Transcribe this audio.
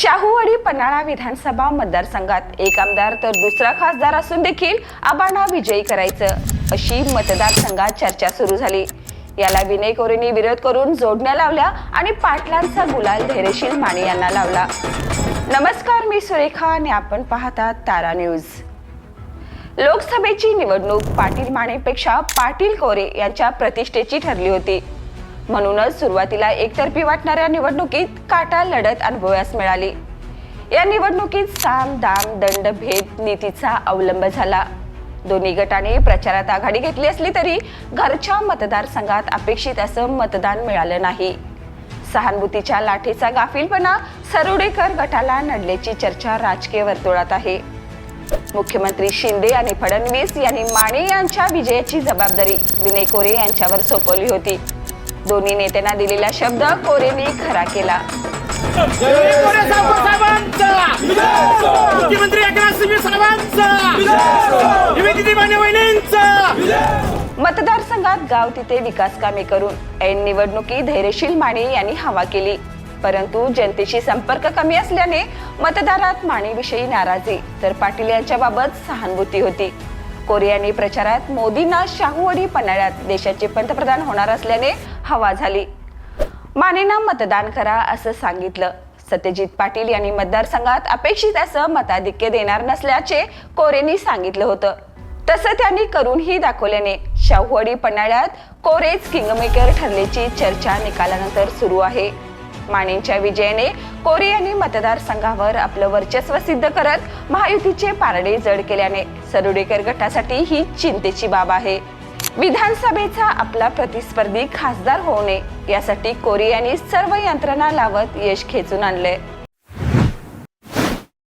शाहूवाडी पन्हाळा विधानसभा मतदारसंघात एक आमदार तर दुसरा खासदार असून देखील आबांना विजयी करायचं अशी मतदारसंघात चर्चा सुरू झाली। याला विनय कोरेंनी विरोध करून जोडण्या लावल्या आणि पाटलांचा गुलाल धैर्यशील माने यांना लावला। नमस्कार, मी सुरेखा आणि आपण पाहतात तारा न्यूज। लोकसभेची निवडणूक पाटील मानेपेक्षा पाटील कोरे यांच्या प्रतिष्ठेची ठरली होती। म्हणूनच सुरुवातीला एकतर्फी वाटणाऱ्या निवडणुकीत काटा लढत अनुभवास मिळाली। या निवडणुकीत साम दाम दंड भेद नीतीचा अवलंब झाला। दोन्ही गटाने प्रचारात आघाडी घेतली असली तरी घरच्या मतदारसंघात अपेक्षित असं मतदान मिळालं नाही। सहानुभूतीच्या लाठीचा गाफीलपणा सरोडेकर गटाला नडल्याची चर्चा राजकीय वर्तुळात आहे। मुख्यमंत्री शिंदे आणि फडणवीस यांनी माने यांच्या विजयाची जबाबदारी विनय कोरे यांच्यावर सोपवली होती। दोन्ही नेत्यांना दिलेला शब्द कोरेंनी खरा केला। मतदारसंघात गाव तिथे विकास कामे करून ऐन निवडणुकी धैर्यशील माने यांनी हवा केली, परंतु जनतेशी संपर्क कमी असल्याने मतदारात मानेविषयी नाराजी तर पाटील यांच्या बाबत सहानुभूती होती। कोरे यांनी प्रचारात मोदींना शाहूवाडी पन्हाळ्यात देशाचे पंतप्रधान होणार असल्याने हवा झाली। मानेंना मतदान करा असं सांगितलं। सत्यजित पाटील यांनी मतदारसंघात अपेक्षित असं मताधिक्य देणार नसल्याचे कोरेंनी सांगितलं होतं। तसं त्यांनी करूनही दाखवल्याने शाहूवाडी पन्हाळ्यात कोरेच किंगमेकर ठरल्याची चर्चा निकालानंतर सुरू आहे। मानेंच्या विजयाने कोरे यांनी मतदारसंघावर आपलं वर्चस्व सिद्ध करत महायुतीचे पारडे जड केल्याने सरोडेकर गटासाठी ही चिंतेची बाब आहे। विधानसभेचा आपला प्रतिस्पर्धी खासदार होऊ नये यासाठी कोरे यांनी सर्व यंत्रणा लावत यश खेचून आणले।